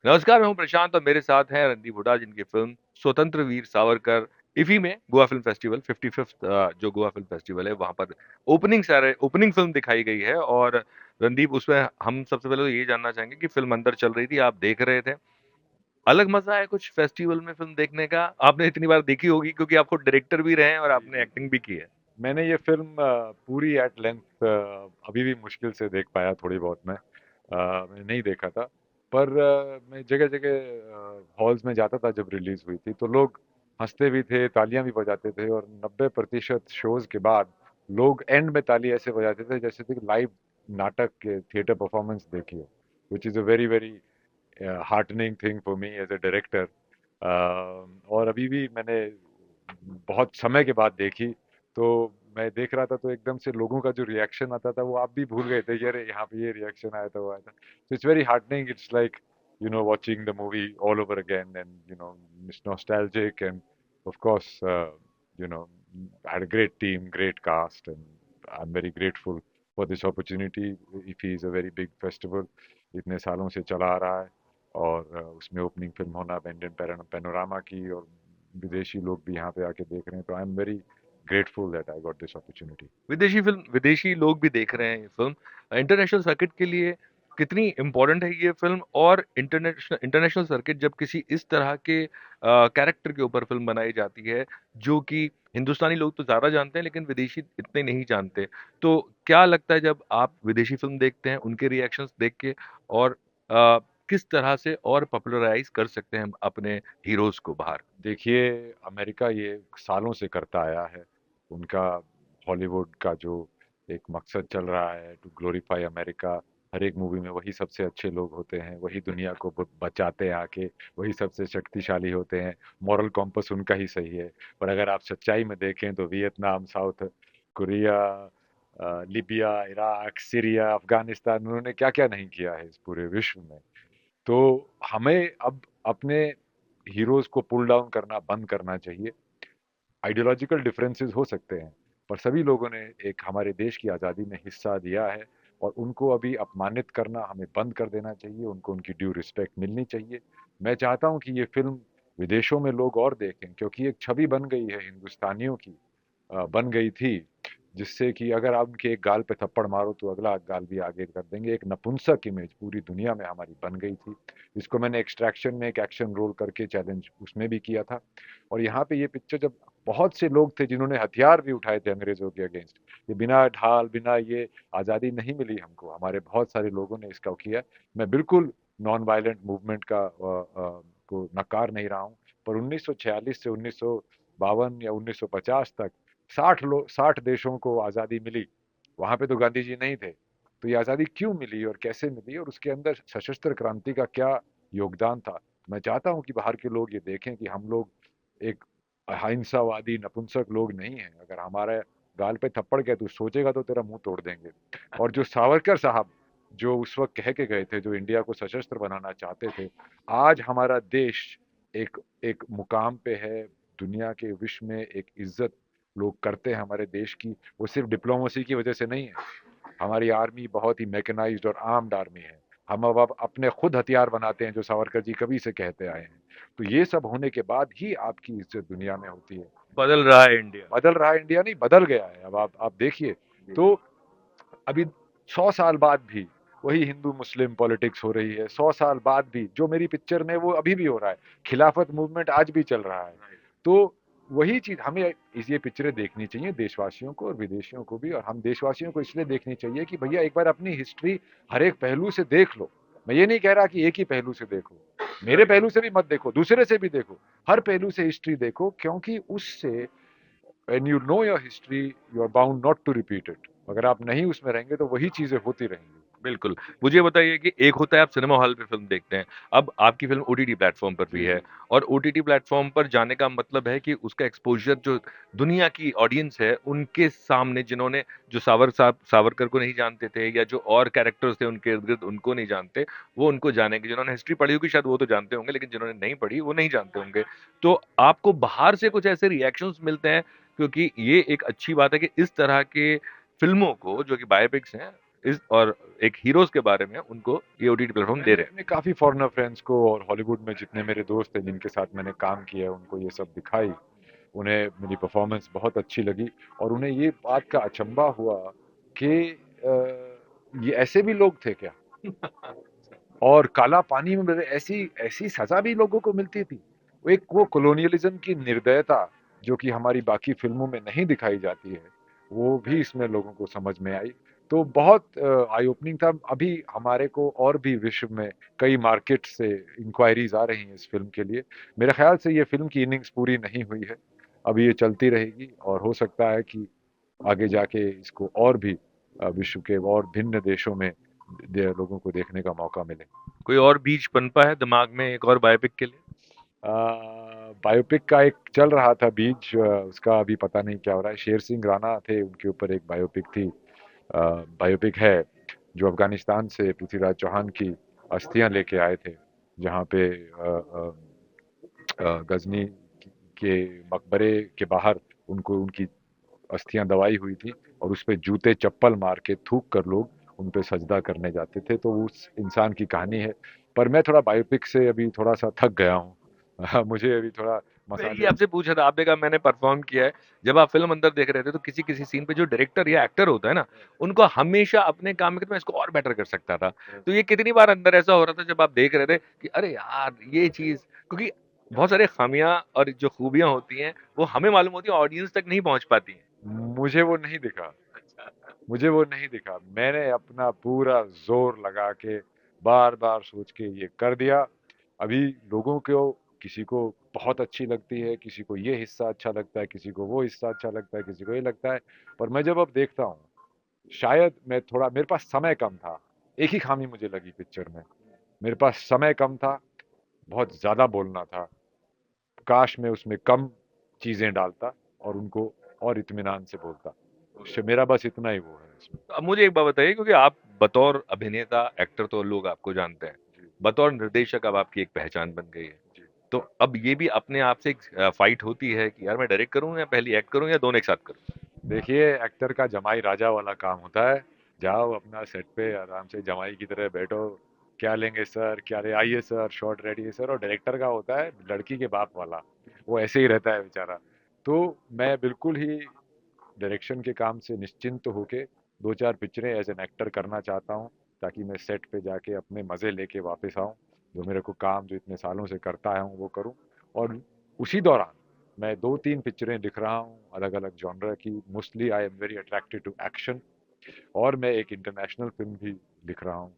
नमस्कार, मैं हूँ प्रशांत और मेरे साथ हैं रणदीप हुड्डा जिनकी फ़िल्म स्वतंत्र वीर सावरकर इफ़ी में गोवा फ़िल्म फेस्टिवल 55th जो गोवा फ़िल्म फेस्टिवल है वहाँ पर ओपनिंग फ़िल्म दिखाई गई है और रणदीप उसमें हम सबसे पहले तो ये जानना चाहेंगे कि फ़िल्म अंदर चल रही थी, आप देख रहे थे। अलग मज़ा है कुछ फेस्टिवल में फ़िल्म देखने का? आपने इतनी बार देखी होगी क्योंकि आप खुद डायरेक्टर भी रहे हैं और जी, आपने जी, जी। एक्टिंग भी की है। मैंने ये फ़िल्म पूरी एट लेंथ अभी भी मुश्किल से देख पाया थोड़ी बहुत मैं। मैंने नहीं देखा था। पर मैं जगह-जगह हॉल्स में जाता था जब रिलीज़ हुई थी, तो लोग हँसते भी थे, तालियाँ भी बजाते थे और 90% शोज़ के बाद लोग एंड में ताली ऐसे बजाते थे जैसे कि लाइव नाटक के थिएटर परफ़ॉर्मेंस देखी हो, which is a very, very heartening thing for me as a director. और अभी भी मैंने बहुत समय के बाद देखी, तो मैं देख रहा था तो एकदम से लोगों का जो रिएक्शन आता था वो आप भी भूल गए थे कि अरे यहाँ पे ये रिएक्शन आया था वो आया था। तो it's very heartening, it's like watching the movie all over again, and it's nostalgic, and of course I had a great team, great cast, and I'm very grateful for this opportunity. IFFI is a very big festival, इतने सालों से चला आ रहा है और उसमें opening film होना बेंडन panorama की, और विदेशी लोग भी यहाँ पे आके देख रहे हैं, तो आई am very grateful that I got this opportunity. विदेशी लोग भी देख रहे हैं ये फ़िल्म। इंटरनेशनल सर्किट के लिए कितनी इम्पोर्टेंट है ये फ़िल्म और इंटरनेशनल सर्किट जब किसी इस तरह के कैरेक्टर के ऊपर फ़िल्म बनाई जाती है, जो कि हिंदुस्तानी लोग तो ज़्यादा जानते हैं लेकिन विदेशी इतने नहीं जानते। तो क्या लगता है जब आप विदेशी फ़िल्म देखते हैं, उनके रिएक्शंस देख के और किस तरह से और पॉपुलराइज़ कर सकते हैं हम अपने हीरोज़ को बाहर? देखिए, अमेरिका ये सालों से करता आया है। उनका हॉलीवुड का जो एक मकसद चल रहा है टू ग्लोरीफाई अमेरिका, हर एक मूवी में वही सबसे अच्छे लोग होते हैं, वही दुनिया को बचाते हैं आके, वही सबसे शक्तिशाली होते हैं, मॉरल कॉम्पस उनका ही सही है। पर अगर आप सच्चाई में देखें तो Vietnam, south Korea, Libya, Iraq, Syria, Afghanistan, उन्होंने क्या-क्या नहीं किया है इस पूरे विश्व में। तो हमें अब अपने हीरोज को पुल डाउन करना बंद करना चाहिए। आइडियोलॉजिकल डिफरेंसेस हो सकते हैं, पर सभी लोगों ने एक हमारे देश की आज़ादी में हिस्सा दिया है, और उनको अभी अपमानित करना हमें बंद कर देना चाहिए, उनको उनकी ड्यू रिस्पेक्ट मिलनी चाहिए। मैं चाहता हूं कि ये फिल्म विदेशों में लोग और देखें, क्योंकि एक छवि बन गई है हिंदुस्तानियों की, बन गई थी, जिससे कि अगर आप उनके एक गाल पे थप्पड़ मारो तो अगला गाल भी आगे कर देंगे। एक नपुंसक इमेज पूरी दुनिया में हमारी बन गई थी, जिसको मैंने एक्सट्रैक्शन में एक एक्शन रोल करके चैलेंज उसमें भी किया था। और यहाँ पे ये पिक्चर जब बहुत से लोग थे जिन्होंने हथियार भी उठाए थे अंग्रेजों के अगेंस्ट, ये बिना ढाल बिना ये आज़ादी नहीं मिली हमको, हमारे बहुत सारे लोगों ने इसका किया। मैं बिल्कुल नॉन वायलेंट मूवमेंट को नकार नहीं रहा हूँ, पर 1946 से 1952 या 1950 तक 60 देशों को आज़ादी मिली, वहां पे तो गांधी जी नहीं थे। तो ये आज़ादी क्यों मिली और कैसे मिली, और उसके अंदर सशस्त्र क्रांति का क्या योगदान था। मैं चाहता हूं कि बाहर के लोग ये देखें कि हम लोग एक अहिंसावादी नपुंसक लोग नहीं हैं। अगर हमारे गाल पे थप्पड़ गए तो सोचेगा तो तेरा मुंह तोड़ देंगे। और जो सावरकर साहब जो उस वक्त कह के गए थे, जो इंडिया को सशस्त्र बनाना चाहते थे, आज हमारा देश एक एक मुकाम पे है दुनिया के, विश्व में एक इज्जत लोग करते हैं हमारे देश की। वो सिर्फ डिप्लोमेसी की वजह से नहीं है। हमारी आर्मी बहुत ही मैकेनाइज्ड और आर्म्ड आर्मी है। हम अब अपने खुद हथियार बनाते हैं, जो सावरकर जी कभी से कहते आए हैं। तो ये सब होने के बाद ही आपकी इज्जत दुनिया में होती है। बदल रहा है इंडिया। बदल रहा है इंडिया, नहीं बदल गया है। अब आप देखिए, जी। तो अभी 100 साल बाद भी वही हिंदू मुस्लिम पॉलिटिक्स हो रही है। 100 साल बाद भी जो मेरी पिक्चर में वो अभी भी हो रहा है। खिलाफत मूवमेंट आज भी चल रहा है। तो वही चीज हमें ये पिक्चरें देखनी चाहिए, देशवासियों को और विदेशियों को भी। और हम देशवासियों को इसलिए देखनी चाहिए कि भैया एक बार अपनी हिस्ट्री हर एक पहलू से देख लो। मैं ये नहीं कह रहा कि एक ही पहलू से देखो, मेरे राइट। पहलू से भी मत देखो, दूसरे से भी देखो, हर पहलू से हिस्ट्री देखो, क्योंकि उससे when you know your history you are bound not to repeat it। अगर आप नहीं उसमें रहेंगे तो वही चीजें होती रहेंगी। बिल्कुल। मुझे ये बताइए कि एक होता है आप सिनेमा हॉल पे फ़िल्म देखते हैं, अब आपकी फ़िल्म ओटीटी प्लेटफ़ॉर्म पर भी जी, है जी, और ओटीटी प्लेटफ़ॉर्म पर जाने का मतलब है कि उसका एक्सपोज़र जो दुनिया की ऑडियंस है, उनके सामने जिन्होंने जो सावरकर को नहीं जानते थे या जो और कैरेक्टर्स थे उनके इर्द-गिर्द उनको नहीं जानते, वो उनको जानेंगे। जिन्होंने हिस्ट्री पढ़ी होगी शायद वो तो जानते होंगे, लेकिन जिन्होंने नहीं पढ़ी वो नहीं जानते होंगे। तो आपको बाहर से कुछ ऐसे रिएक्शंस मिलते हैं क्योंकि ये एक अच्छी बात है कि इस तरह के फ़िल्मों को जो कि बायोपिक्स हैं इस और एक हीरोज के बारे में उनको ये ओटीटी प्लेटफॉर्म दे मैंने रहे हैं। अपने काफ़ी फॉरेनर फ्रेंड्स को और हॉलीवुड में जितने मेरे दोस्त हैं जिनके साथ मैंने काम किया है उनको ये सब दिखाई। उन्हें मेरी परफॉर्मेंस बहुत अच्छी लगी और उन्हें ये बात का अचंभा हुआ कि ये ऐसे भी लोग थे क्या? और काला पानी में ऐसी ऐसी सजा भी लोगों को मिलती थी। वो एक वो कॉलोनियलिज्म की निर्दयता जो कि हमारी बाकी फिल्मों में नहीं दिखाई जाती है, वो भी इसमें लोगों को समझ में आई। तो बहुत आई ओपनिंग था। अभी हमारे को और भी विश्व में कई मार्केट से इंक्वायरीज आ रही हैं इस फिल्म के लिए। मेरे ख्याल से ये फिल्म की इनिंग्स पूरी नहीं हुई है, अभी ये चलती रहेगी और हो सकता है कि आगे जाके इसको और भी विश्व के और भिन्न देशों में लोगों को देखने का मौका मिले। कोई और बीज पनपा है दिमाग में एक और बायोपिक के लिए? बायोपिक का एक चल रहा था बीज, उसका अभी पता नहीं क्या हो रहा है। शेर सिंह राणा थे, उनके ऊपर एक बायोपिक थी, बायोपिक है जो अफगानिस्तान से पृथ्वीराज चौहान की अस्थियां लेके आए थे, जहाँ पे गजनी के मकबरे के बाहर उनको उनकी अस्थियां दबाई हुई थी और उस पे जूते चप्पल मार के थूक कर लोग उन पे सजदा करने जाते थे। तो उस इंसान की कहानी है। पर मैं थोड़ा बायोपिक से अभी थोड़ा सा थक गया हूँ। मुझे अभी थोड़ा मैं मसाले। ये आपसे पूछा था, आपने कहा मैंने परफॉर्म किया है। जब आप फिल्म अंदर देख रहे थे तो किसी किसी सीन पे जो डायरेक्टर या एक्टर होता है ना, उनको हमेशा अपने काम में कि मैं इसको और बेटर कर सकता था। तो ये कितनी बार अंदर ऐसा हो रहा था जब आप देख रहे थे कि अरे यार ये चीज, क्योंकि बहुत सारे खामियां और जो खूबियां होती हैं वो हमें मालूम होती है, ऑडियंस तक नहीं पहुंच पाती हैं। मुझे वो नहीं दिखा, मुझे वो नहीं दिखा। मैंने अपना पूरा जोर लगा के बार बार सोच के ये कर दिया। अभी लोगों को, किसी को बहुत अच्छी लगती है, किसी को ये हिस्सा अच्छा लगता है, किसी को वो हिस्सा अच्छा लगता है, किसी को ये लगता है। पर मैं जब अब देखता हूँ, शायद मैं थोड़ा, मेरे पास समय कम था। एक ही खामी मुझे लगी पिक्चर में, मेरे पास समय कम था, बहुत ज्यादा बोलना था। काश मैं उसमें कम चीजें डालता और उनको और इत्मीनान से बोलता। मेरा बस इतना ही वो है इसमें। तो अब मुझे एक बात बताइए, क्योंकि आप बतौर अभिनेता एक्टर तो लोग आपको जानते हैं, जी। बतौर निर्देशक अब आपकी एक पहचान बन गई है। जी। तो अब ये भी अपने आप से एक फाइट होती है कि यार मैं डायरेक्ट करूं या पहले एक्ट करूं या दोनों एक साथ करूं? देखिए, एक्टर का जमाई राजा वाला काम होता है। जाओ अपना सेट पे आराम से जमाई की तरह बैठो, क्या लेंगे सर, क्या ले आइए सर, शॉट रेडी है सर। और डायरेक्टर का होता है लड़की के बाप वाला, वो ऐसे ही रहता है बेचारा। तो मैं बिल्कुल ही डायरेक्शन के काम से निश्चिंत होके दो चार पिक्चरें एज एन एक्टर करना चाहता हूँ, ताकि मैं सेट पे जाके अपने मज़े लेके वापस आऊँ, जो मेरे को काम जो इतने सालों से करता आया हूँ वो करूँ। और उसी दौरान मैं दो तीन पिक्चरें लिख रहा हूँ अलग अलग जॉनर की। Mostly I am very attracted to action. और मैं एक इंटरनेशनल फिल्म भी लिख रहा हूँ।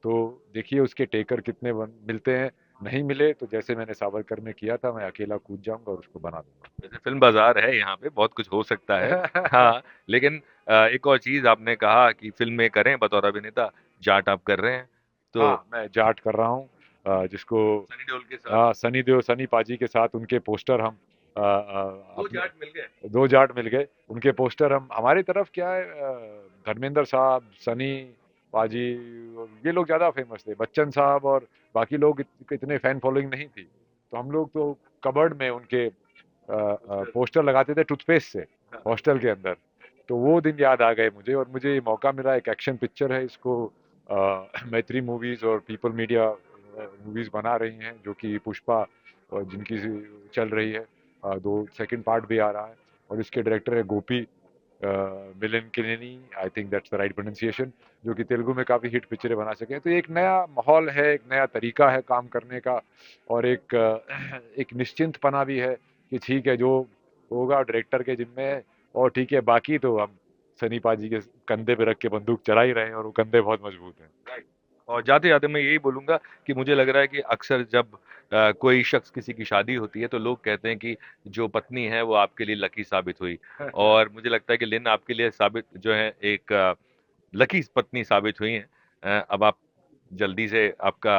तो देखिए उसके टेकर कितने मिलते हैं। नहीं मिले तो जैसे मैंने सावरकर में किया था, मैं अकेला कूद जाऊंगा और उसको बना जैसे फिल्म बाजार है, यहाँ पे बहुत कुछ हो सकता है। दूंगा। हाँ, लेकिन एक और चीज आपने कहा कि फिल्में करें बतौर अभिनेता, जाट आप कर रहे हैं तो हाँ, मैं जाट कर रहा हूँ, जिसको सनी देओल के साथ सनी देओल, सनी पाजी के साथ उनके पोस्टर हम दो अपने जाट मिल गए। दो जाट मिल गए। उनके पोस्टर हम, हमारी तरफ क्या है, धर्मेंद्र साहब, सनी पाजी, ये लोग ज़्यादा फेमस थे। बच्चन साहब और बाकी लोग इतने फैन फॉलोइंग नहीं थी। तो हम लोग तो कबर्ड में उनके पोस्टर। पोस्टर लगाते थे टूथपेस्ट से, हॉस्टल के अंदर। तो वो दिन याद आ गए मुझे, और मुझे ये मौका मिला। एक एक्शन पिक्चर है, इसको मैत्री मूवीज और पीपल मीडिया मूवीज बना रही हैं, जो कि पुष्पा जिनकी चल रही है, दो सेकंड पार्ट भी आ रहा है। और इसके डायरेक्टर है Gopi Milan Kineni, I think that's the right pronunciation, जो कि तेलुगु में काफ़ी हिट पिक्चरें बना सके हैं। तो एक नया माहौल है, एक नया तरीका है काम करने का, और एक एक निश्चिंतपना भी है कि ठीक है, जो होगा डायरेक्टर के जिम्मे है। और ठीक है, बाकी तो हम सनी पाजी के कंधे पे रख के बंदूक चला ही रहे हैं, और वो कंधे बहुत मजबूत हैं। राइट। और जाते-जाते मैं यही बोलूँगा कि मुझे लग रहा है कि अक्सर जब कोई शख्स किसी की शादी होती है तो लोग कहते हैं कि जो पत्नी है वो आपके लिए लकी साबित हुई। और मुझे लगता है कि लिन आपके लिए साबित जो है एक लकी पत्नी साबित हुई हैं। अब आप जल्दी से आपका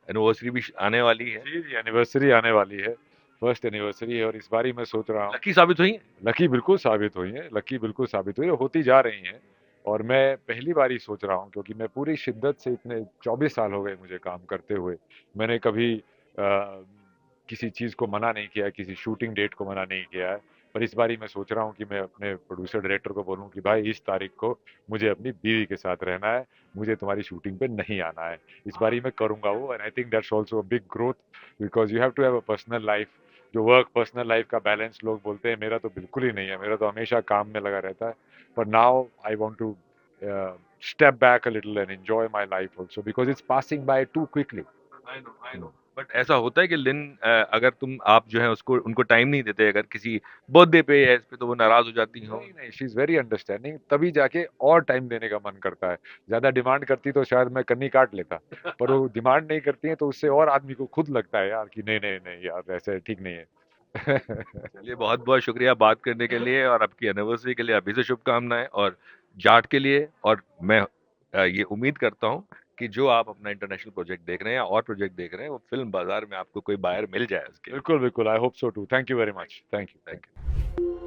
एनिवर्सरी भी आने वाली है। जी जी, एनिवर्सरी आने वाली है, फर्स्ट एनिवर्सरी है, और इस बारी मैं सोच रहा हूँ। लकी साबित हुई हैं? लकी बिल्कुल साबित हुई है, लकी बिल्कुल साबित हुई है, होती जा रही हैं। और मैं पहली बार ही सोच रहा हूँ, क्योंकि मैं पूरी शिद्दत से, इतने 24 साल हो गए मुझे काम करते हुए, मैंने कभी किसी चीज़ को मना नहीं किया है, किसी शूटिंग डेट को मना नहीं किया है। पर इस बारी मैं सोच रहा हूँ कि मैं अपने प्रोड्यूसर डायरेक्टर को बोलूँ कि भाई इस तारीख को मुझे अपनी बीवी के साथ रहना है, मुझे तुम्हारी शूटिंग पे नहीं आना है। इस बारी मैं करूंगा वो, and I think that's also a big growth, because you have to have a personal life. जो वर्क पर्सनल लाइफ का बैलेंस लोग बोलते हैं, मेरा तो बिल्कुल ही नहीं है, मेरा तो हमेशा काम में लगा रहता है। पर now I want to step back a little and enjoy my life also because it's passing by too quickly. I know but ऐसा होता है कि लिन अगर तुम आप जो है उसको उनको टाइम नहीं देते, अगर किसी बर्थडे पे या इस पे, तो वो नाराज हो जाती हो। नहीं नहीं, शी इज वेरी अंडरस्टैंडिंग, तभी जाके और टाइम देने का मन करता है। ज्यादा डिमांड करती तो शायद मैं कन्नी काट लेता, पर वो डिमांड नहीं करती है तो उससे और आदमी को खुद लगता है यार कि नहीं नहीं नहीं यार, ऐसे ठीक नहीं है। चलिए, बहुत बहुत शुक्रिया बात करने के लिए, और आपकी एनिवर्सरी के लिए अभी से शुभकामनाएं, और जाट के लिए। और मैं ये उम्मीद करता हूँ कि जो आप अपना इंटरनेशनल प्रोजेक्ट देख रहे हैं या और प्रोजेक्ट देख रहे हैं, वो फिल्म बाजार में आपको कोई बायर मिल जाए उसके लिए। बिल्कुल बिल्कुल, I hope so too. Thank you very thank much, you, thank you, thank thank you, you. Thank you.